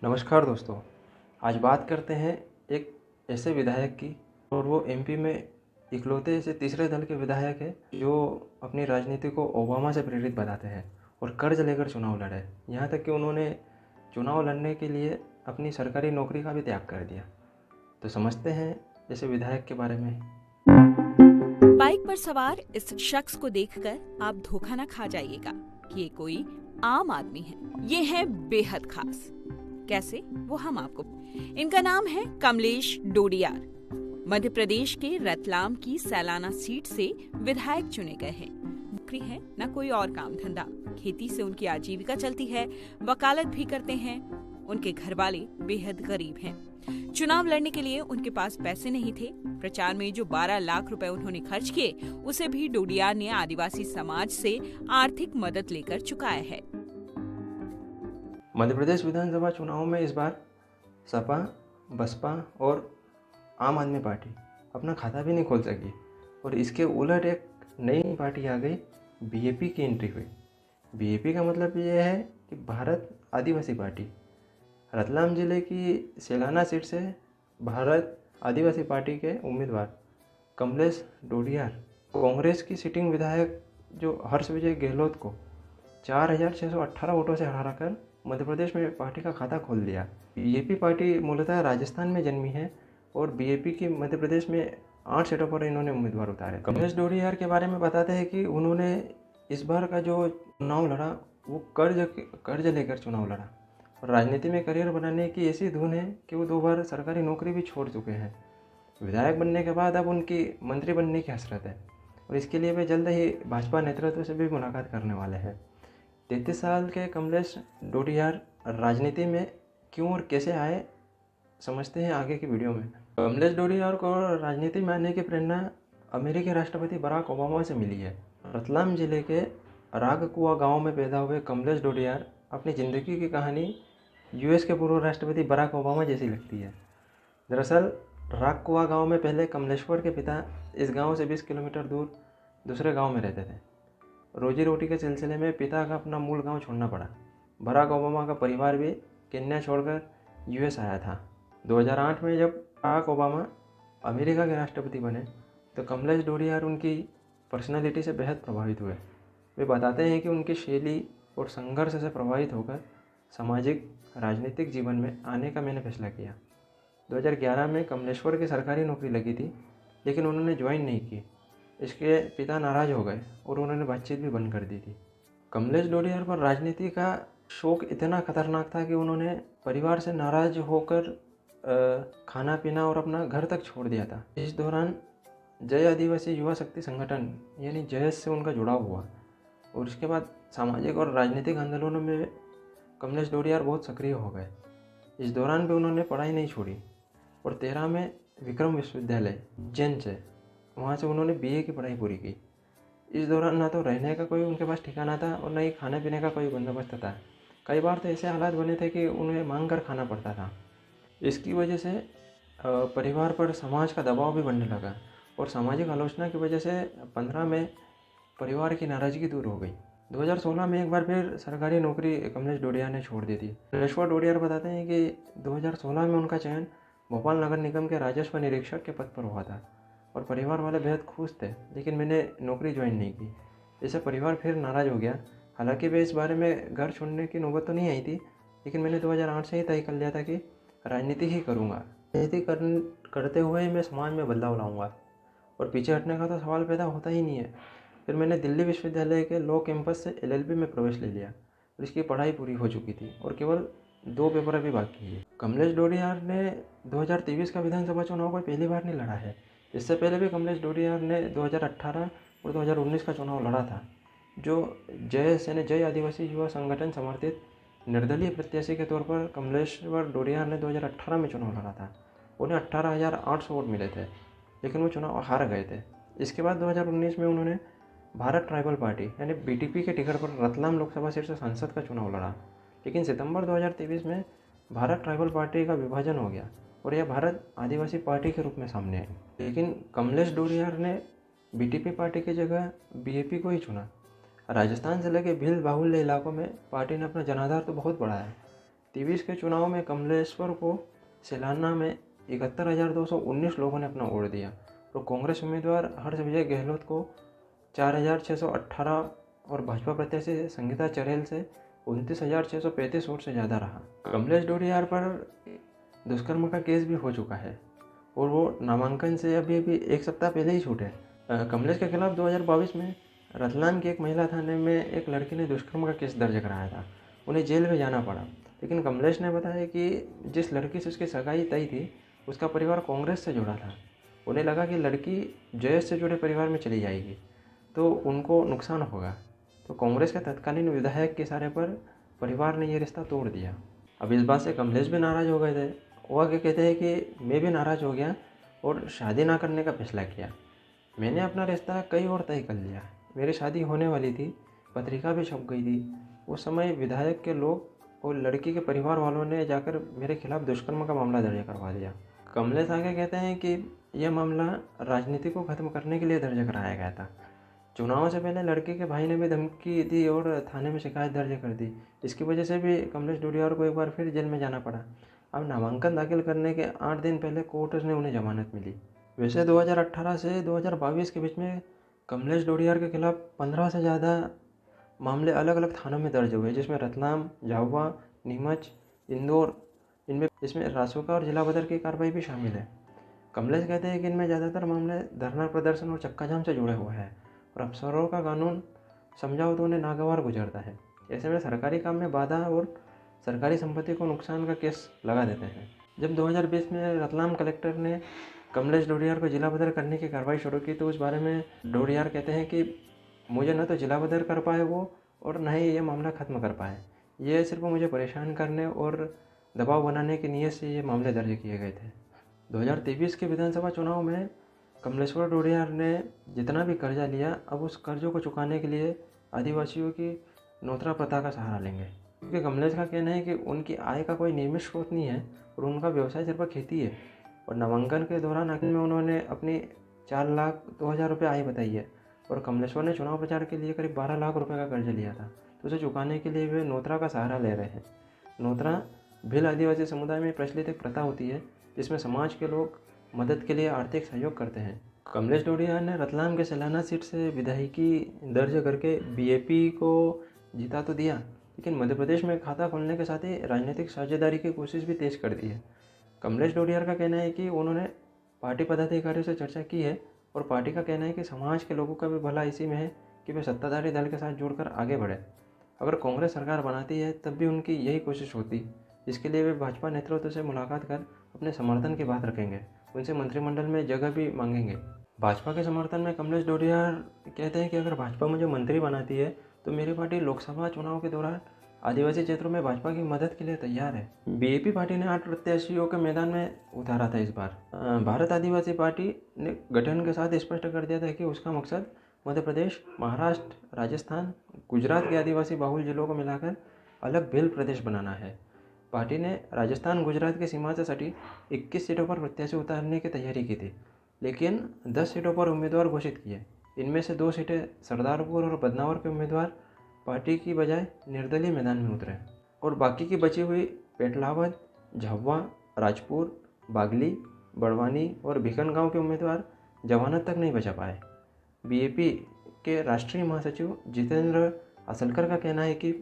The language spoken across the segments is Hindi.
नमस्कार दोस्तों। आज बात करते हैं एक ऐसे विधायक की, और वो एमपी में इकलौते ऐसे तीसरे दल के विधायक हैं जो अपनी राजनीति को ओबामा से प्रेरित बताते हैं और कर्ज लेकर चुनाव लड़े। यहाँ तक कि उन्होंने चुनाव लड़ने के लिए अपनी सरकारी नौकरी का भी त्याग कर दिया। तो समझते हैं ऐसे विधायक के बारे में। बाइक पर सवार इस शख्स को देखकर आप धोखा न खा जाइएगा कि ये कोई आम आदमी है। ये है बेहद खास। कैसे, वो हम आपको। इनका नाम है कमलेश डोडियार। मध्य प्रदेश के रतलाम की सैलाना सीट से विधायक चुने गए हैं। नौकरी है न कोई और काम धंधा। खेती से उनकी आजीविका चलती है। वकालत भी करते हैं। उनके घर वाले बेहद गरीब हैं। चुनाव लड़ने के लिए उनके पास पैसे नहीं थे। प्रचार में जो 12 लाख रुपए उन्होंने खर्च किए, उसे भी डोडियार ने आदिवासी समाज से आर्थिक मदद लेकर चुकाया है। मध्य प्रदेश विधानसभा चुनाव में इस बार सपा, बसपा और आम आदमी पार्टी अपना खाता भी नहीं खोल सकी, और इसके उलट एक नई पार्टी आ गई, बीएपी की एंट्री हुई। बीएपी का मतलब ये है कि भारत आदिवासी पार्टी। रतलाम जिले की सैलाना सीट से भारत आदिवासी पार्टी के उम्मीदवार कमलेश डोडियार कांग्रेस की सिटिंग विधायक जो हर्ष विजय गहलोत को 4,618 वोटों से हराकर मध्य प्रदेश में पार्टी का खाता खोल दिया। बीएपी पार्टी मूलतः राजस्थान में जन्मी है और बीएपी की मध्य प्रदेश में 8 सीटों पर इन्होंने उम्मीदवार उतारे। कमलेश डोडियार के बारे में बताते हैं कि उन्होंने इस बार का जो चुनाव लड़ा वो कर्ज लेकर चुनाव लड़ा, और राजनीति में करियर बनाने की ऐसी धुन है कि वो 2 बार सरकारी नौकरी भी छोड़ चुके हैं। विधायक बनने के बाद अब उनकी मंत्री बनने की हसरत है, और इसके लिए वे जल्द ही भाजपा नेतृत्व से भी मुलाकात करने वाले हैं। 33 साल के कमलेश डोडियार राजनीति में क्यों और कैसे आए, समझते हैं आगे की वीडियो में। कमलेश डोडियार को राजनीति में आने की प्रेरणा अमेरिकी राष्ट्रपति बराक ओबामा से मिली है। रतलाम जिले के रागकुआ गांव में पैदा हुए कमलेश डोडियार अपनी ज़िंदगी की कहानी यूएस के पूर्व राष्ट्रपति बराक ओबामा जैसी लगती है। दरअसल रागकुआ गांव में पहले कमलेश्वर के पिता इस गांव से 20 किलोमीटर दूर दूसरे गांव में रहते थे। रोजी रोटी के सिलसिले में पिता का अपना मूल गांव छोड़ना पड़ा। बराक ओबामा का परिवार भी केन्या छोड़कर यूएस आया था। 2008 में जब बराक ओबामा अमेरिका के राष्ट्रपति बने तो कमलेश डोडियार उनकी पर्सनालिटी से बेहद प्रभावित हुए। वे बताते हैं कि उनकी शैली और संघर्ष से प्रभावित होकर सामाजिक राजनीतिक जीवन में आने का मैंने फैसला किया। 2011 में कमलेश्वर की सरकारी नौकरी लगी थी, लेकिन उन्होंने ज्वाइन नहीं की। इसके पिता नाराज़ हो गए और उन्होंने बातचीत भी बंद कर दी थी। कमलेश डोडियार पर राजनीति का शौक इतना खतरनाक था कि उन्होंने परिवार से नाराज़ होकर खाना पीना और अपना घर तक छोड़ दिया था। इस दौरान जय आदिवासी युवा शक्ति संगठन यानी जयस से उनका जुड़ाव हुआ, और उसके बाद सामाजिक और राजनीतिक आंदोलनों में कमलेश डोडियार बहुत सक्रिय हो गए। इस दौरान भी उन्होंने पढ़ाई नहीं छोड़ी, और 13 में विक्रम विश्वविद्यालय जैन से वहाँ से उन्होंने बीए की पढ़ाई पूरी की। इस दौरान ना तो रहने का कोई उनके पास ठिकाना था और ना ही खाने पीने का कोई बंदोबस्त था। कई बार तो ऐसे हालात बने थे कि उन्हें मांग कर खाना पड़ता था। इसकी वजह से परिवार पर समाज का दबाव भी बढ़ने लगा, और सामाजिक आलोचना की वजह से 15 में परिवार की नाराज़गी दूर हो गई। 2016 में एक बार फिर सरकारी नौकरी कमलेश डोडियार ने छोड़ दी थी। कमलेश्वर डोडियार बताते हैं कि 2016 में उनका चयन भोपाल नगर निगम के राजस्व निरीक्षक के पद पर हुआ था, और परिवार वाले बेहद खुश थे, लेकिन मैंने नौकरी ज्वाइन नहीं की। इससे परिवार फिर नाराज़ हो गया। हालांकि वे इस बारे में घर छोड़ने की नौबत तो नहीं आई थी, लेकिन मैंने 2008 से ही तय कर लिया था कि राजनीति ही करूँगा। राजनीति करते हुए मैं समाज में बदलाव लाऊंगा, और पीछे हटने का तो सवाल पैदा होता ही नहीं है। फिर मैंने दिल्ली विश्वविद्यालय के लॉ कैंपस से एलएलबी में प्रवेश ले लिया, और इसकी पढ़ाई पूरी हो चुकी थी और केवल 2 पेपर अभी बाकी है। कमलेश डोडियार ने 2023 का विधानसभा चुनाव को पहली बार नहीं लड़ा है। इससे पहले भी कमलेश डोडियार ने 2018 और 2019 का चुनाव लड़ा था, जो जय आदिवासी युवा संगठन समर्थित निर्दलीय प्रत्याशी के तौर पर कमलेश्वर डोडियार ने 2018 में चुनाव लड़ा था। उन्हें 18,800 वोट मिले थे, लेकिन वो चुनाव हार गए थे। इसके बाद 2019 में उन्होंने भारत ट्राइबल पार्टी यानी बीटीपी के टिकट पर रतलाम लोकसभा सीट से सांसद का चुनाव लड़ा, लेकिन सितंबर 2023 में भारत ट्राइबल पार्टी का विभाजन हो गया और यह भारत आदिवासी पार्टी के रूप में सामने आई। लेकिन कमलेश डोडियार ने बीटीपी पार्टी की जगह बीएपी को ही चुना। राजस्थान जिले के भील बाहुल्य इलाकों में पार्टी ने अपना जनाधार तो बहुत बढ़ाया, 2023 के चुनाव में कमलेश्वर को सिलाना में 71,219 लोगों ने अपना वोट दिया और कांग्रेस उम्मीदवार हर्ष विजय गहलोत को 4,618 और भाजपा प्रत्याशी संगीता चरेल से 29,635 वोट से ज़्यादा रहा। कमलेश डोडियार पर दुष्कर्म का केस भी हो चुका है और वो नामांकन से अभी एक सप्ताह पहले ही छूटे। कमलेश के खिलाफ 2022 में रतलाम की एक महिला थाने में एक लड़की ने दुष्कर्म का केस दर्ज कराया था। उन्हें जेल में जाना पड़ा, लेकिन कमलेश ने बताया कि जिस लड़की से उसकी सगाई तय थी उसका परिवार कांग्रेस से जुड़ा था। उन्हें लगा कि लड़की जयेश से जुड़े परिवार में चली जाएगी तो उनको नुकसान होगा, तो कांग्रेस के तत्कालीन विधायक के इशारे पर परिवार ने ये रिश्ता तोड़ दिया। अब इस बात से कमलेश भी नाराज़ हो गए थे। वो आगे कहते हैं कि मैं भी नाराज़ हो गया और शादी ना करने का फैसला किया। मैंने अपना रिश्ता कई और तय कर लिया। मेरी शादी होने वाली थी, पत्रिका भी छप गई थी। उस समय विधायक के लोग और लड़की के परिवार वालों ने जाकर मेरे खिलाफ दुष्कर्म का मामला दर्ज करवा दिया। कमलेश आगे कहते हैं कि यह मामला राजनीति को ख़त्म करने के लिए दर्ज कराया गया था। चुनाव से पहले लड़के के भाई ने भी धमकी दी और थाने में शिकायत दर्ज कर दी। इसकी वजह से भी कमलेश डोडियार को एक बार फिर जेल में जाना पड़ा। अब नामांकन दाखिल करने के 8 दिन पहले कोर्ट ने उन्हें जमानत मिली। वैसे 2018 से 2022 के बीच में कमलेश डोडियार के खिलाफ 15 से ज़्यादा मामले अलग अलग थानों में दर्ज हुए, जिसमें रतलाम, झाबुआ, नीमच, इंदौर, इसमें रासुका और जिला बदर की कार्रवाई भी शामिल है। कमलेश कहते हैं कि इनमें ज़्यादातर मामले धरना प्रदर्शन और चक्काजाम से जुड़े हुए हैं और अफसरों का कानून समझाओ तो उन्हें नागवार गुजरता है। ऐसे में सरकारी काम में बाधा और सरकारी संपत्ति को नुकसान का केस लगा देते हैं। जब 2020 में रतलाम कलेक्टर ने कमलेश डोडियार को जिला बदर करने की कार्रवाई शुरू की तो उस बारे में डोडियार कहते हैं कि मुझे न तो जिला बदर कर पाए वो और न ही ये मामला ख़त्म कर पाए। ये सिर्फ मुझे परेशान करने और दबाव बनाने की नीयत से ये मामले दर्ज किए गए थे। 2023 के विधानसभा चुनाव में कमलेश्वर डोडियार ने जितना भी कर्जा लिया, अब उस कर्जों को चुकाने के लिए आदिवासियों की नोथरा प्रथा का सहारा लेंगे, क्योंकि कमलेश का कहना है कि उनकी आय का कोई नियमित स्रोत नहीं है और उनका व्यवसाय सिर्फ खेती है। और नामांकन के दौरान आखिर में उन्होंने अपनी 4,02,000 रुपये आय बताई है और कमलेश्वर ने चुनाव प्रचार के लिए करीब 12 लाख रुपये का कर्ज लिया था, तो उसे चुकाने के लिए वे नोथरा का सहारा ले रहे हैं। नोथरा भील आदिवासी समुदाय में प्रचलित एक प्रथा होती है जिसमें समाज के लोग मदद के लिए आर्थिक सहयोग करते हैं। कमलेश डोडियार ने रतलाम के सलाना सीट से विधायकी दर्ज करके बीएपी को जीता तो दिया, लेकिन मध्य प्रदेश में खाता खोलने के साथ ही राजनीतिक साझेदारी की कोशिश भी तेज कर दी है। कमलेश डोडियार का कहना है कि उन्होंने पार्टी पदाधिकारियों से चर्चा की है और पार्टी का कहना है कि समाज के लोगों का भी भला इसी में है कि वे सत्ताधारी दल के साथ जुड़कर आगे बढ़े। अगर कांग्रेस सरकार बनाती है तब भी उनकी यही कोशिश होती। इसके लिए वे भाजपा नेतृत्व से मुलाकात कर अपने समर्थन की बात रखेंगे, उनसे मंत्रिमंडल में जगह भी मांगेंगे। भाजपा के समर्थन में कमलेश डोडियार कहते हैं कि अगर भाजपा मुझे मंत्री बनाती है तो मेरी पार्टी लोकसभा चुनाव के दौरान आदिवासी क्षेत्रों में भाजपा की मदद के लिए तैयार है। बीएपी पार्टी ने 8 प्रत्याशियों के मैदान में उतारा था। इस बार भारत आदिवासी पार्टी ने गठन के साथ स्पष्ट कर दिया था कि उसका मकसद मध्य प्रदेश, महाराष्ट्र, राजस्थान, गुजरात के आदिवासी बाहुल जिलों को मिलाकर अलग भेल प्रदेश बनाना है। पार्टी ने राजस्थान, गुजरात की सीमा से सटी 21 सीटों पर प्रत्याशी उतारने की तैयारी की थी, लेकिन 10 सीटों पर उम्मीदवार घोषित किए। इनमें से 2 सीटें सरदारपुर और बदनावर के उम्मीदवार पार्टी की बजाय निर्दलीय मैदान में उतरे और बाकी की बची हुई पेटलावद, झाबुआ, राजपुर, बागली, बड़वानी और भिकनगांव के उम्मीदवार जमानत तक नहीं बचा पाए। बीएपी के राष्ट्रीय महासचिव जितेंद्र असलकर का कहना है कि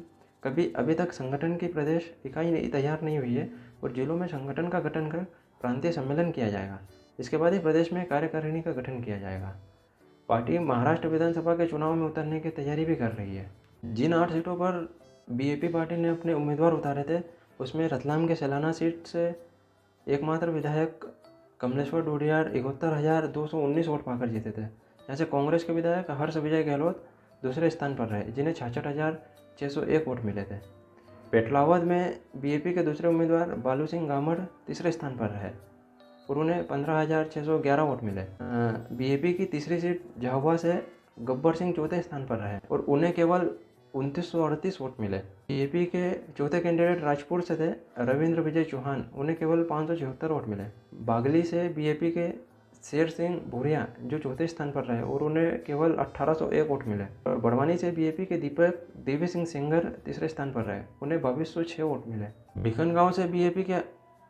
अभी तक संगठन की प्रदेश इकाई तैयार नहीं हुई है और जिलों में संगठन का गठन कर प्रांतीय सम्मेलन किया जाएगा। इसके बाद ही प्रदेश में कार्यकारिणी का गठन किया जाएगा। पार्टी महाराष्ट्र विधानसभा के चुनाव में उतरने की तैयारी भी कर रही है। जिन 8 सीटों पर बीएपी पार्टी ने अपने उम्मीदवार उतारे थे उसमें रतलाम के सलाना सीट से एकमात्र विधायक कमलेश्वर डोडियार 71,219 वोट पाकर जीते थे। जैसे कांग्रेस के विधायक हर्ष विजय गहलोत दूसरे स्थान पर रहे, जिन्हें 66,601 वोट मिले थे। पेटलावद में बीएपी के दूसरे उम्मीदवार बालू सिंह गामड़ तीसरे स्थान पर रहे और उन्हें 15,611 वोट मिले। बीएपी की तीसरी सीट झाबुआ से गब्बर सिंह चौथे स्थान पर रहे और उन्हें केवल 2938 वोट मिले। बीएपी के चौथे कैंडिडेट राजपुर से थे रविंद्र विजय चौहान, उन्हें केवल 576 वोट मिले। बागली से बीएपी के शेर सिंह भूरिया जो चौथे स्थान पर रहे और उन्हें केवल 1801 वोट मिले। और बड़वानी से बीएपी के दीपक देवी सिंह सेंगर तीसरे स्थान पर रहे, उन्हें 2206 वोट मिले। भिखनगांव से बीएपी के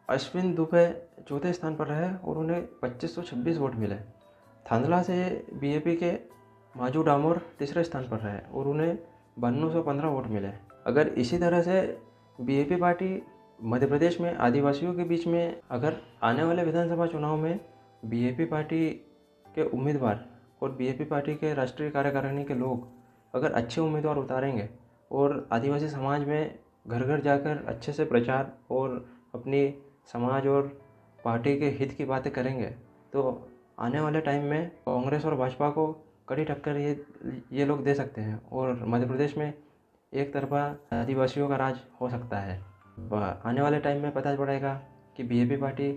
अश्विन दुबे चौथे स्थान पर रहे और उन्हें 2526 वोट मिले। थांदला से बीएपी के माजू डामोर तीसरे स्थान पर रहे और उन्हें 9215 वोट मिले। अगर इसी तरह से बीएपी पार्टी मध्य प्रदेश में आदिवासियों के बीच में अगर आने वाले विधानसभा चुनाव में बीएपी पार्टी के उम्मीदवार और बीएपी पार्टी के राष्ट्रीय कार्यकारिणी के लोग अगर अच्छे उम्मीदवार उतारेंगे और आदिवासी समाज में घर घर जाकर अच्छे से प्रचार और अपनी समाज और पार्टी के हित की बातें करेंगे, तो आने वाले टाइम में कांग्रेस और भाजपा को कड़ी टक्कर ये लोग दे सकते हैं और मध्य प्रदेश में एक तरफा आदिवासियों का राज हो सकता है। आने वाले टाइम में पता पड़ेगा कि बीएपी पार्टी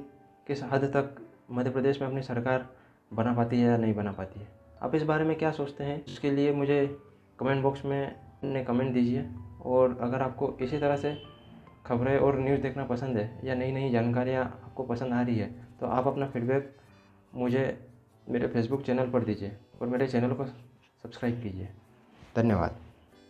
किस हद तक मध्य प्रदेश में अपनी सरकार बना पाती है या नहीं बना पाती है। आप इस बारे में क्या सोचते हैं, उसके लिए मुझे कमेंट बॉक्स में कमेंट दीजिए। और अगर आपको इसी तरह से खबरें और न्यूज़ देखना पसंद है या नई नई जानकारियाँ आपको पसंद आ रही है, तो आप अपना फीडबैक मुझे मेरे फेसबुक चैनल पर दीजिए और मेरे चैनल को सब्सक्राइब कीजिए। धन्यवाद।